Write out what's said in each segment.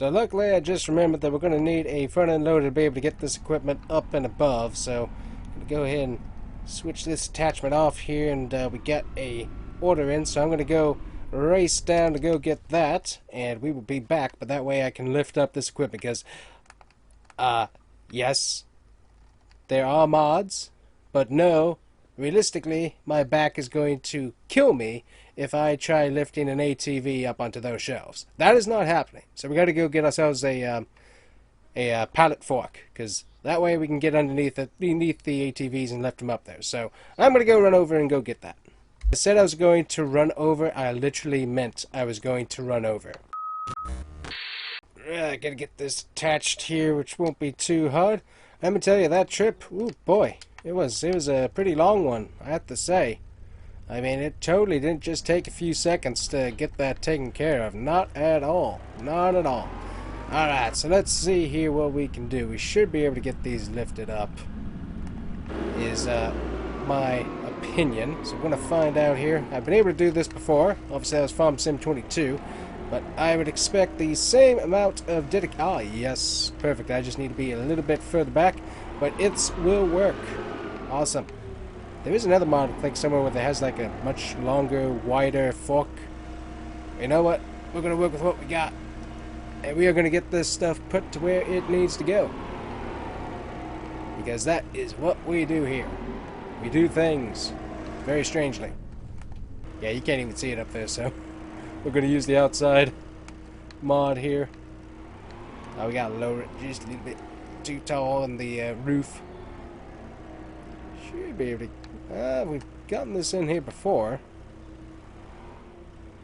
So luckily I just remembered that we're going to need a front end loader to be able to get this equipment up and above. So I'm going to go ahead and switch this attachment off here, and we got a order in. So I'm going to go race down to go get that, and we will be back. But that way I can lift up this equipment because, yes, there are mods, but no, realistically, my back is going to kill me if I try lifting an ATV up onto those shelves. That is not happening. So we got to go get ourselves a pallet fork, because that way we can get underneath the ATVs and lift them up there. So I'm going to go run over and go get that. I said I was going to run over. I literally meant I was going to run over. I gotta get this attached here, which won't be too hard. Let me tell you, that trip, ooh boy, it was a pretty long one, I have to say. I mean, it totally didn't just take a few seconds to get that taken care of. Not at all. Not at all. Alright, so let's see here what we can do. We should be able to get these lifted up, is my opinion. So we're going to find out here. I've been able to do this before. Obviously, that was FarmSim22. But I would expect the same amount of dedication. Ah, yes. Perfect. I just need to be a little bit further back. But it will work. Awesome. There is another mod, I think, somewhere where it has like a much longer, wider fork. You know what? We're going to work with what we got. And we are going to get this stuff put to where it needs to go. Because that is what we do here. We do things very strangely. Yeah, you can't even see it up there, so we're going to use the outside mod here. Oh, we got to lower it just a little bit too tall on the roof. Should be able to... we've gotten this in here before.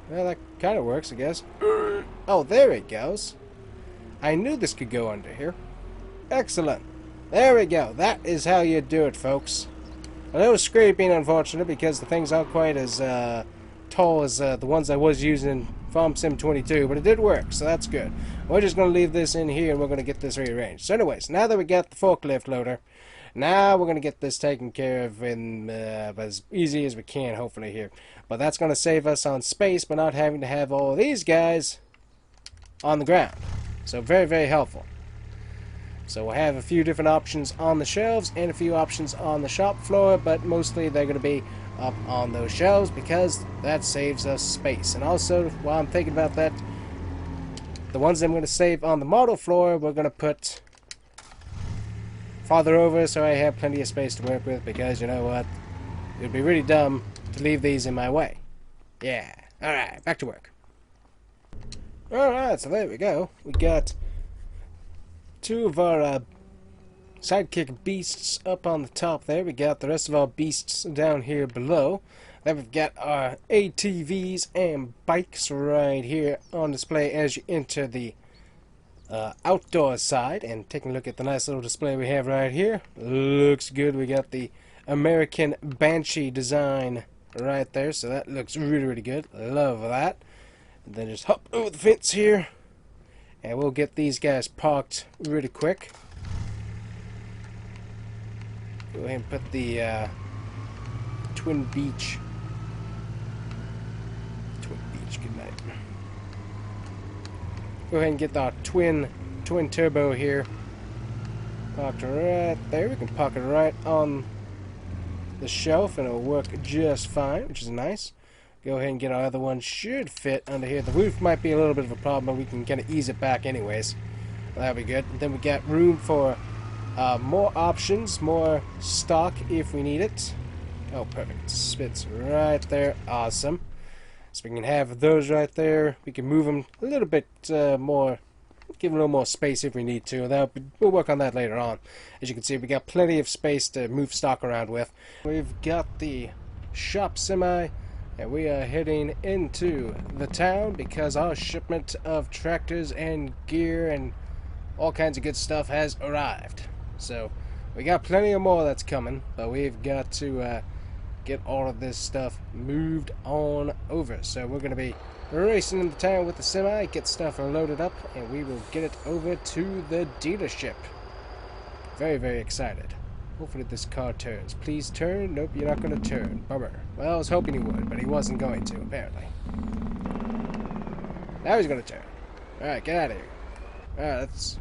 Well, that kind of works, I guess. Oh, there it goes. I knew this could go under here. Excellent. There we go. That is how you do it, folks. A little scraping, unfortunately, because the things aren't quite as tall as the ones I was using in FarmSim22, but it did work, so that's good. We're just going to leave this in here, and we're going to get this rearranged. So anyways, now that we got the forklift loader, now we're going to get this taken care of in as easy as we can, hopefully, here. But that's going to save us on space by not having to have all these guys on the ground. So very, very helpful. So we'll have a few different options on the shelves and a few options on the shop floor, but mostly they're going to be up on those shelves because that saves us space. And also, while I'm thinking about that, the ones I'm going to save on the model floor, we're going to put farther over so I have plenty of space to work with, because you know what? It would be really dumb to leave these in my way. Yeah. Alright, back to work. Alright, so there we go. We got two of our sidekick beasts up on the top there. We got the rest of our beasts down here below. Then we've got our ATVs and bikes right here on display as you enter the outdoor side. And taking a look at the nice little display we have right here. Looks good. We got the American Banshee design right there, so that looks really, really good. Love that. And then just hop over the fence here, and we'll get these guys parked really quick. Go ahead and put the Twin Beach. Good night. Go ahead and get our twin turbo here parked right there. We can park it right on the shelf and it'll work just fine, which is nice. Go ahead and get our other one. Should fit under here. The roof might be a little bit of a problem, but we can kind of ease it back anyways. That'll be good. And then we got room for more options, more stock if we need it. Oh, perfect. Spits right there. Awesome. So we can have those right there. We can move them a little bit more, give them a little more space if we need to. We'll work on that later on. As you can see, we got plenty of space to move stock around with. We've got the shop semi, and we are heading into the town because our shipment of tractors and gear and all kinds of good stuff has arrived. So we got plenty of more that's coming, but we've got to get all of this stuff moved on over. So we're going to be racing into town with the semi, get stuff loaded up, and we will get it over to the dealership. Very, very excited. Hopefully this car turns. Please turn. Nope, you're not going to turn. Bummer. Well, I was hoping he would, but he wasn't going to, apparently. Now he's going to turn. Alright, get out of here. Alright, let's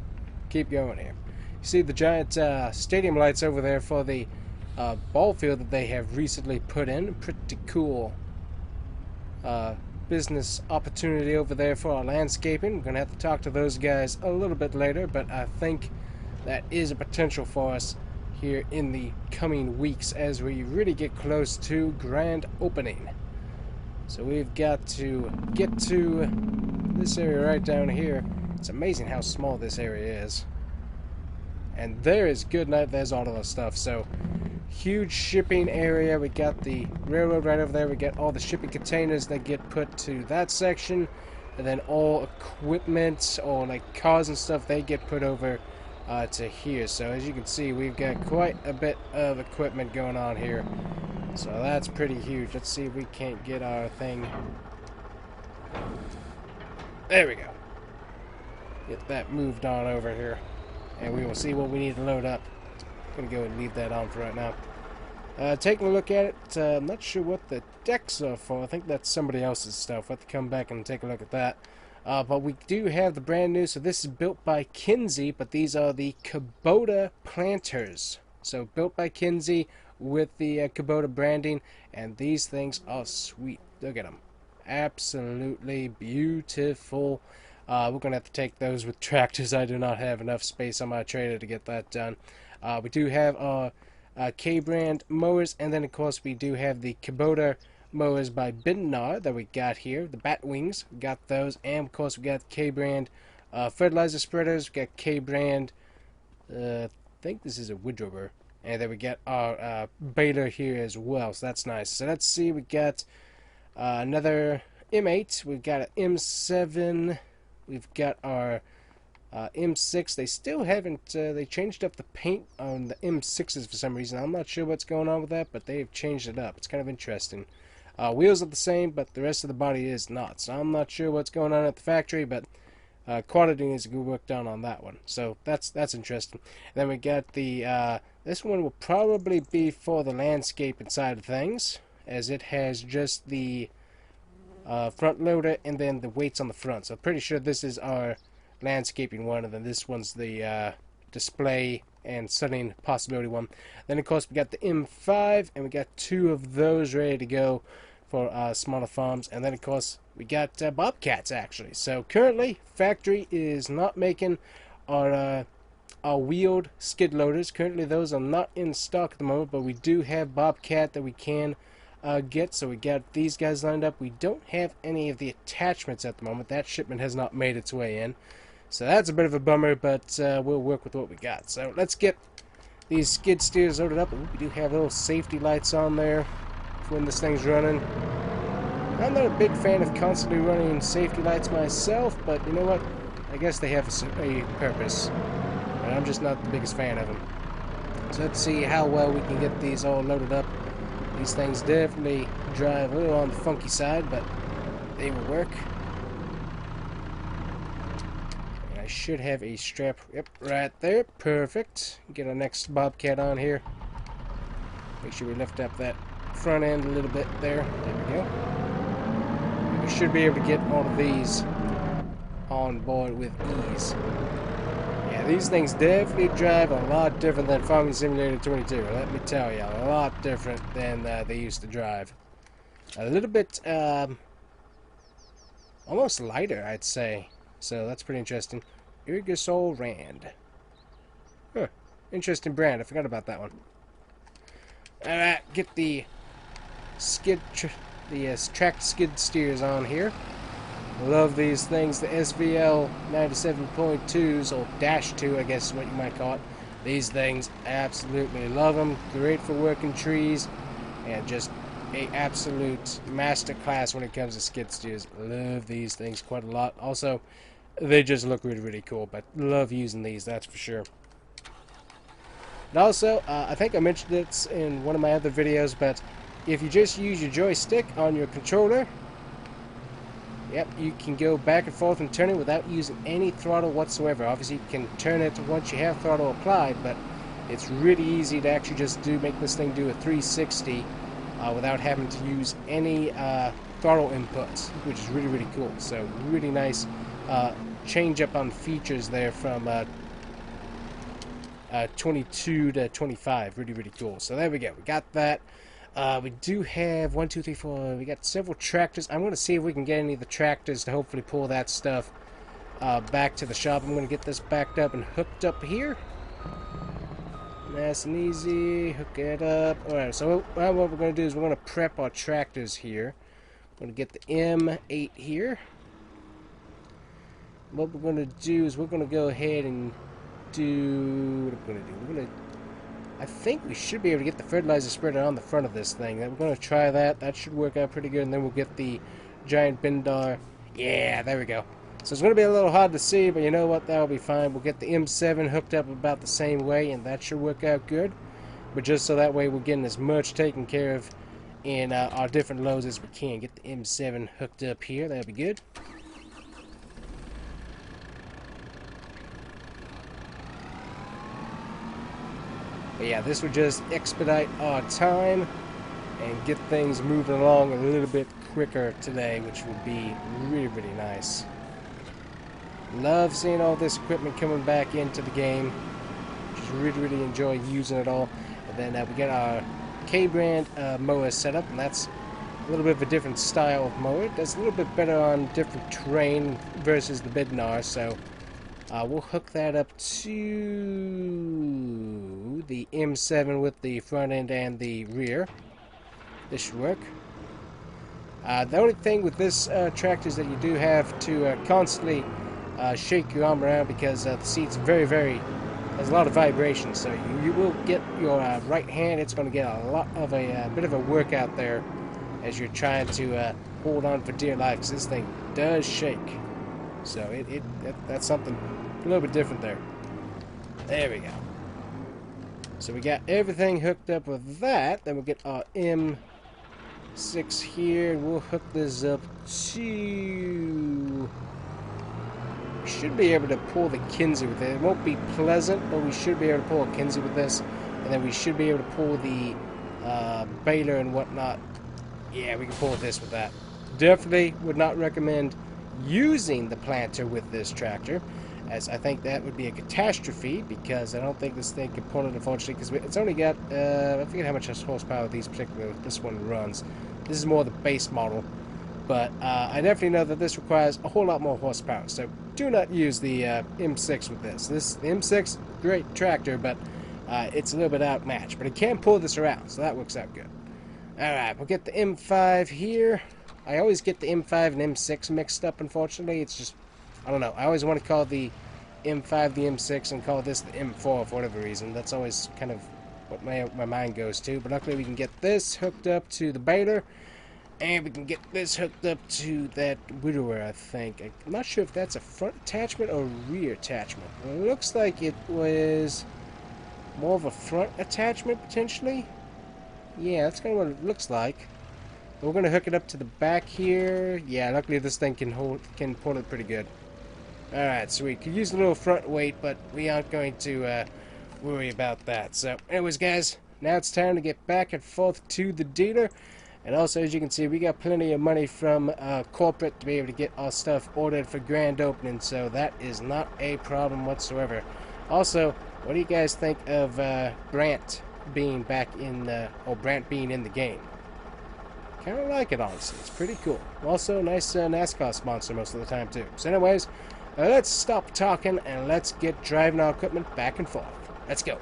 keep going here. You see the giant stadium lights over there for the ball field that they have recently put in. Pretty cool business opportunity over there for our landscaping. We're going to have to talk to those guys a little bit later, but I think that is a potential for us here in the coming weeks as we really get close to grand opening. So we've got to get to this area right down here. It's amazing how small this area is. And there is good night, there's all of our stuff. So huge shipping area. We got the railroad right over there. We got all the shipping containers that get put to that section, and then all equipment or like cars and stuff, they get put over to here. So as you can see, we've got quite a bit of equipment going on here. So that's pretty huge. Let's see if we can't get our thing. There we go. Get that moved on over here, and we will see what we need to load up. I'm gonna go and leave that on for right now. Taking a look at it, I'm not sure what the decks are for. I think that's somebody else's stuff. We'll have to come back and take a look at that. But we do have the brand new, so this is built by Kinsey, but these are the Kubota planters. So built by Kinsey with the Kubota branding, and these things are sweet. Look at them. Absolutely beautiful. We're going to have to take those with tractors. I do not have enough space on my trailer to get that done. We do have our K-brand mowers, and then of course we do have the Kubota mowers by Bidnar that we got here. The bat wings, we got those, and of course we got K-brand fertilizer spreaders. We got K-brand, I think this is a Widrower, and then we got our baler here as well. So that's nice. So let's see, we got another M8. We've got an M7. We've got our M6. They still haven't, they changed up the paint on the M6s for some reason. I'm not sure what's going on with that, but they've changed it up. It's kind of interesting. Wheels are the same, but the rest of the body is not. So I'm not sure what's going on at the factory, but quality needs to be worked on that one. So that's interesting. And then we got the, this one will probably be for the landscaping side of things, as it has just the front loader and then the weights on the front. So I'm pretty sure this is our landscaping one, and then this one's the display and sunning possibility one. Then of course we got the M5, and we got 2 of those ready to go for smaller farms. And then of course we got Bobcats actually. So currently factory is not making our wheeled skid loaders. Currently those are not in stock at the moment, but we do have Bobcat that we can get. So we got these guys lined up. We don't have any of the attachments at the moment. That shipment has not made its way in, so that's a bit of a bummer, but we'll work with what we got. So let's get these skid steers loaded up. We do have little safety lights on there when this thing's running. I'm not a big fan of constantly running safety lights myself, but you know what, I guess they have a purpose, and I'm just not the biggest fan of them. So let's see how well we can get these all loaded up. These things definitely drive a little on the funky side, but they will work. And I should have a strap, yep, right there. Perfect. Get our next Bobcat on here. Make sure we lift up that front end a little bit there. There we go. And we should be able to get all of these on board with ease. Yeah, these things definitely drive a lot different than Farming Simulator 22. Let me tell you, a lot different than they used to drive. A little bit, almost lighter, I'd say. So that's pretty interesting. Urgasol Rand. Huh. Interesting brand. I forgot about that one. Alright, get the tracked skid steers on here. Love these things. The SVL 97.2s, or Dash 2, I guess is what you might call it. These things, absolutely love them. Great for working trees, and just a absolute master class when it comes to skid steers. Love these things quite a lot. Also, they just look really, really cool, but love using these, that's for sure. And also, I think I mentioned this in one of my other videos, but if you just use your joystick on your controller, yep, you can go back and forth and turn it without using any throttle whatsoever. Obviously, you can turn it once you have throttle applied, but it's really easy to actually just make this thing do a 360 without having to use any throttle inputs, which is really, really cool. So really nice change up on features there from 22 to 25. Really, really cool. So there we go. We got that. We do have 1, 2, 3, 4. We got several tractors. I'm going to see if we can get any of the tractors to hopefully pull that stuff back to the shop. I'm going to get this backed up and hooked up here. Nice and easy. Hook it up. Alright, so what we're going to do is we're going to prep our tractors here. We're going to get the M8 here. What we're going to do is we're going to go ahead and do... What are we going to do? We're going to... I think we should be able to get the fertilizer spreader on the front of this thing. We're going to try that. That should work out pretty good. And then we'll get the giant bindar. Yeah, there we go. So it's going to be a little hard to see, but you know what? That'll be fine. We'll get the M7 hooked up about the same way, and that should work out good. But just so that way we're getting as much taken care of in our different loads as we can. Get the M7 hooked up here. That'll be good. But yeah, this would just expedite our time and get things moving along a little bit quicker today, which would be really, really nice. Love seeing all this equipment coming back into the game. Just really, really enjoy using it all. And then we get our K-brand mower set up, and that's a little bit of a different style of mower. It does a little bit better on different terrain versus the Bidnar, so we'll hook that up to the M7 with the front end and the rear. This should work. The only thing with this tractor is that you do have to constantly shake your arm around because the seat's very, there's a lot of vibration, so you will get your right hand, it's going to get a lot of a bit of a workout there as you're trying to hold on for dear life, because this thing does shake. So that's something a little bit different there. There we go. So we got everything hooked up with that. Then we'll get our M6 here, and we'll hook this up to... We should be able to pull the Kinsey with it. It won't be pleasant, but we should be able to pull a Kinsey with this. And then we should be able to pull the baler and whatnot. Yeah, we can pull this with that. Definitely would not recommend using the planter with this tractor, as I think that would be a catastrophe, because I don't think this thing can pull it, unfortunately, because it's only got, I forget how much horsepower this one runs. This is more the base model, but I definitely know that this requires a whole lot more horsepower, so do not use the M6 with this. The M6, great tractor, but it's a little bit outmatched, but it can pull this around, so that works out good. Alright, we'll get the M5 here. I always get the M5 and M6 mixed up, unfortunately. It's just, I don't know. I always want to call the M5 the M6 and call this the M4 for whatever reason. That's always kind of what my mind goes to. But luckily we can get this hooked up to the baler, and we can get this hooked up to that widower, I think. I'm not sure if that's a front attachment or rear attachment. It looks like it was more of a front attachment, potentially. Yeah, that's kind of what it looks like. We're going to hook it up to the back here. Yeah, luckily this thing can pull it pretty good. Alright, so we could use a little front weight, but we aren't going to worry about that. So, anyways, guys, now it's time to get back and forth to the dealer. And also, as you can see, we got plenty of money from corporate to be able to get our stuff ordered for grand opening, so that is not a problem whatsoever. Also, what do you guys think of Brant being back in, or Brant being in the game? Kind of like it, honestly. It's pretty cool. Also, nice NASCAR sponsor most of the time, too. So anyways, let's stop talking and let's get driving our equipment back and forth. Let's go.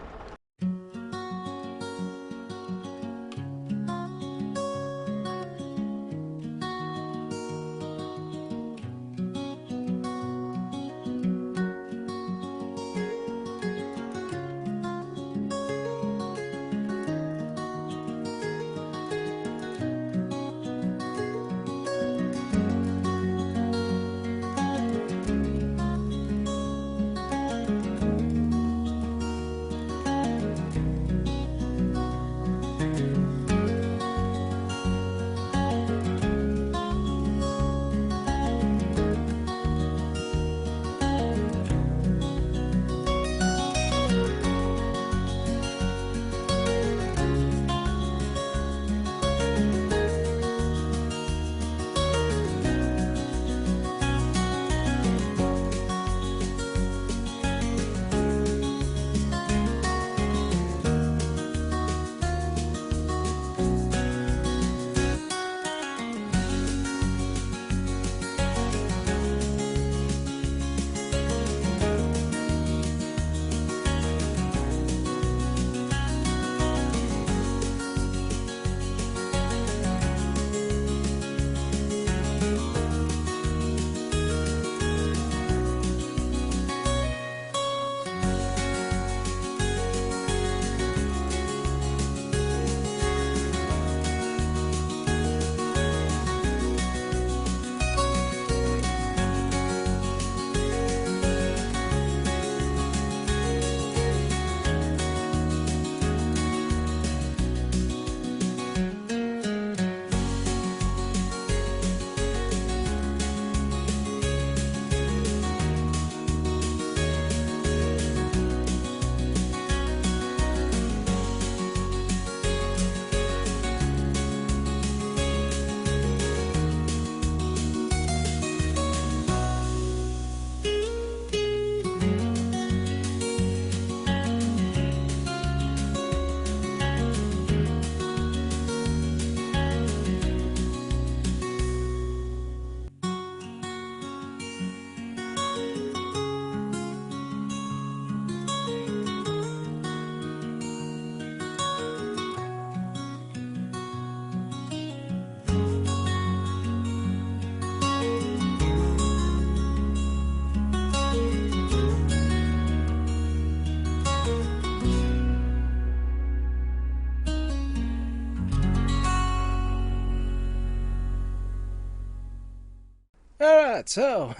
Alright, so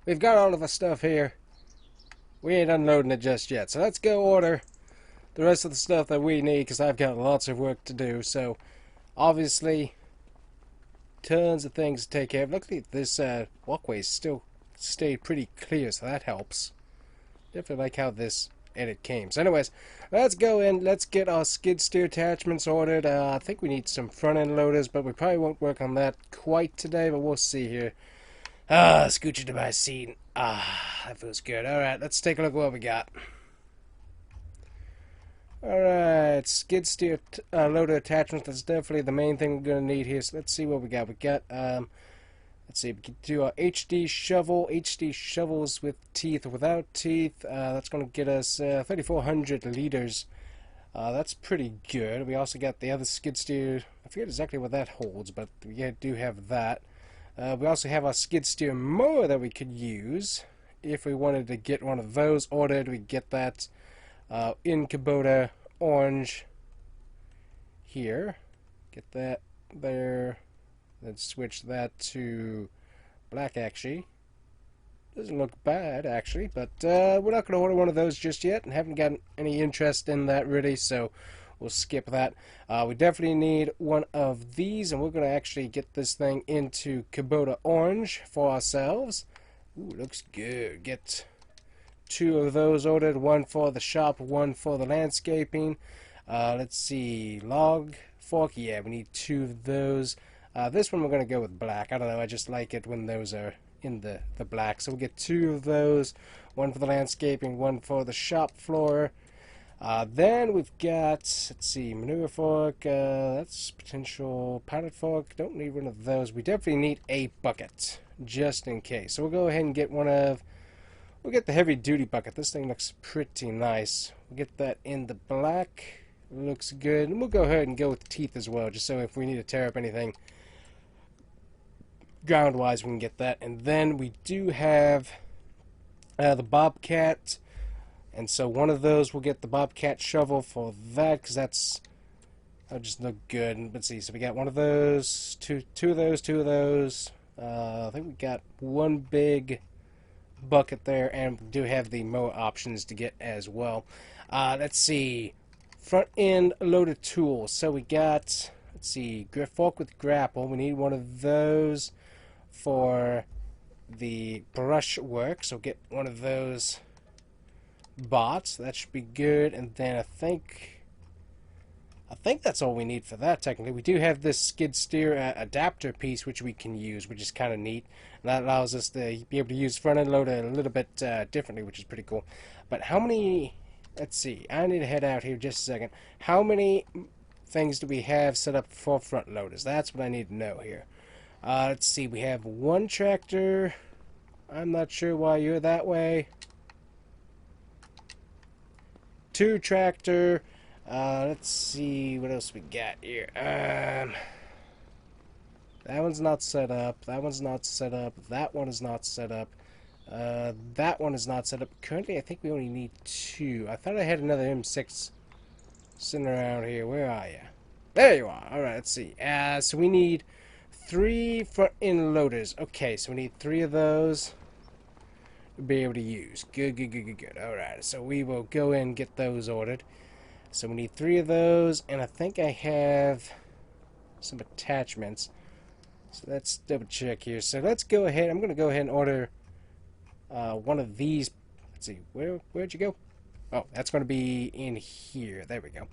we've got all of our stuff here. We ain't unloading it just yet. So let's go order the rest of the stuff that we need, because I've got lots of work to do. So obviously, tons of things to take care of. Look at this walkway still stayed pretty clear, so that helps. Definitely like how this edit came. So anyways, let's go in. Let's get our skid steer attachments ordered. I think we need some front end loaders, but we probably won't work on that quite today, but we'll see here. Scooch into my seat. That feels good. Alright, let's take a look at what we got. Alright, skid steer loader attachment. That's definitely the main thing we're going to need here. So let's see what we got. We got, let's see, we can do our HD shovel. HD shovels with teeth or without teeth. That's going to get us 3,400 liters. That's pretty good. We also got the other skid steer. I forget exactly what that holds, but we do have that. We also have our skid steer mower that we could use. If we wanted to get one of those ordered, we get that in Kubota orange here. Get that there. Then switch that to black, actually. Doesn't look bad, actually, but we're not going to order one of those just yet, and haven't gotten any interest in that, really, so we'll skip that. We definitely need one of these, and we're going to actually get this thing into Kubota orange for ourselves. Ooh, looks good. Get 2 of those ordered, one for the shop, one for the landscaping. Let's see, log fork, yeah, we need 2 of those. This one we're going to go with black. I don't know, I just like it when those are in the black. So we'll get 2 of those, one for the landscaping, one for the shop floor. Then we've got, let's see, manure fork, that's potential pilot fork. Don't need one of those. We definitely need a bucket, just in case. So we'll go ahead and get we'll get the heavy duty bucket. This thing looks pretty nice. We'll get that in the black. Looks good. And we'll go ahead and go with teeth as well, just so if we need to tear up anything ground-wise, we can get that. And then we do have the Bobcat. And so one of those, we'll get the Bobcat shovel for that, because that'll just look good. Let's see, so we got one of those, two of those. I think we got one big bucket there, and we do have the mower options to get as well. Let's see, front end loader tools. So we got, let's see, fork with grapple. We need one of those for the brush work, so get one of those bots. That should be good. And then I think that's all we need for that. Technically, we do have this skid steer adapter piece which we can use, which is kind of neat, and that allows us to be able to use front end loader a little bit differently, which is pretty cool. But how many, let's see, I need to head out here just a second. How many things do we have set up for front loaders? That's what I need to know here. Let's see, we have 1 tractor. I'm not sure why you're that way. 2 tractor. Let's see what else we got here. That one's not set up. That one's not set up. That one is not set up. That one is not set up. Currently, I think we only need 2. I thought I had another M6 sitting around here. Where are you? There you are. Alright, let's see. So we need 3 front end loaders. Okay, so we need 3 of those to be able to use. Good. Alright, so we will go in and get those ordered. So we need 3 of those, and I think I have some attachments. So let's double check here. So let's go ahead. I'm going to go ahead and order one of these. Let's see, where'd you go? Oh, that's going to be in here. There we go.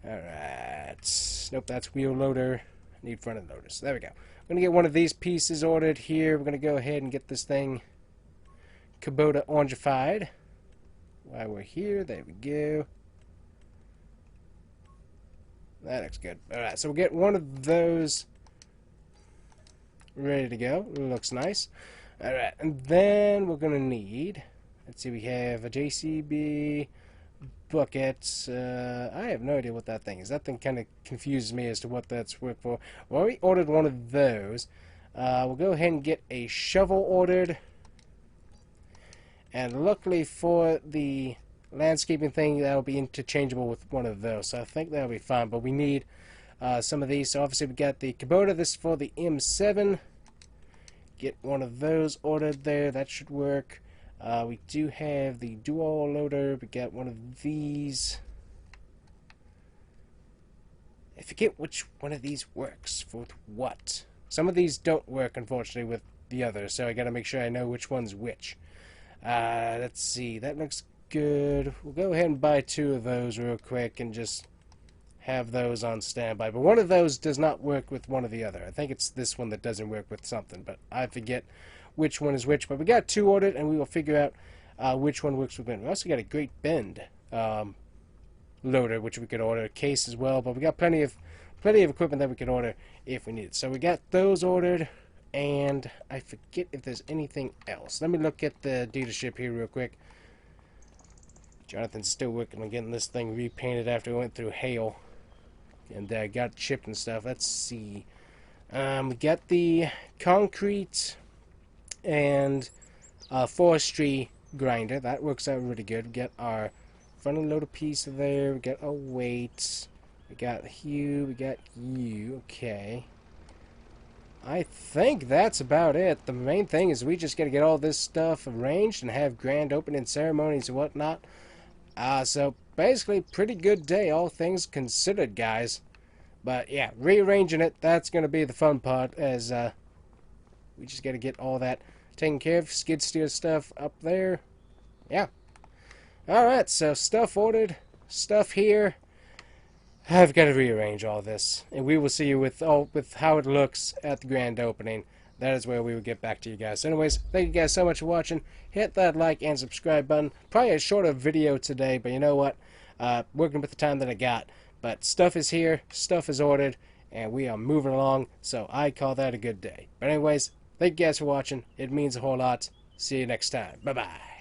Alright. Nope, that's wheel loader. I need front end loaders. There we go. I'm going to get one of these pieces ordered here. We're going to go ahead and get this thing Kubota orangified. While we're here, there we go. That looks good. Alright, so we'll get one of those ready to go. Looks nice. Alright, and then we're going to need, let's see, we have a JCB bucket. I have no idea what that thing is. That thing kind of confuses me as to what that's worth for. Well, we ordered one of those. We'll go ahead and get a shovel ordered. And luckily for the landscaping thing, that'll be interchangeable with one of those, so I think that'll be fine. But we need some of these. So obviously we got the Kubota. This is for the M7. get one of those ordered there. That should work. We do have the dual loader. We got one of these. I forget which one of these works for what. Some of these don't work, unfortunately, with the others, so I gotta make sure I know which one's which. Let's see. That looks good. We'll go ahead and buy 2 of those real quick and just have those on standby. But one of those does not work with one or the other. I think it's this one that doesn't work with something, but I forget which one is which. But we got 2 ordered, and we will figure out which one works with when. We also got a Great Bend loader, which we could order, a case as well. But we got plenty of equipment that we can order if we need it. So we got those ordered, and I forget if there's anything else. Let me look at the dealership here real quick. Jonathan's still working on getting this thing repainted after we went through hail and got chipped and stuff. Let's see. We got the concrete and forestry grinder. That works out really good. We got our front end loader piece there. We got our weights. We got you. We got you. Okay. I think that's about it. The main thing is we just got to get all this stuff arranged and have grand opening ceremonies and whatnot. So basically, pretty good day, all things considered, guys. But yeah, rearranging it, that's going to be the fun part, as we just got to get all that taken care of. Skid steer stuff up there. Yeah. Alright, so stuff ordered, stuff here. I've got to rearrange all this, and we will see you with how it looks at the grand opening. That is where we will get back to you guys. So anyways, thank you guys so much for watching. Hit that like and subscribe button. Probably a shorter video today, but you know what? Working with the time that I got. But stuff is here, stuff is ordered, and we are moving along, so I call that a good day. But anyways, thank you guys for watching. It means a whole lot. See you next time. Bye-bye.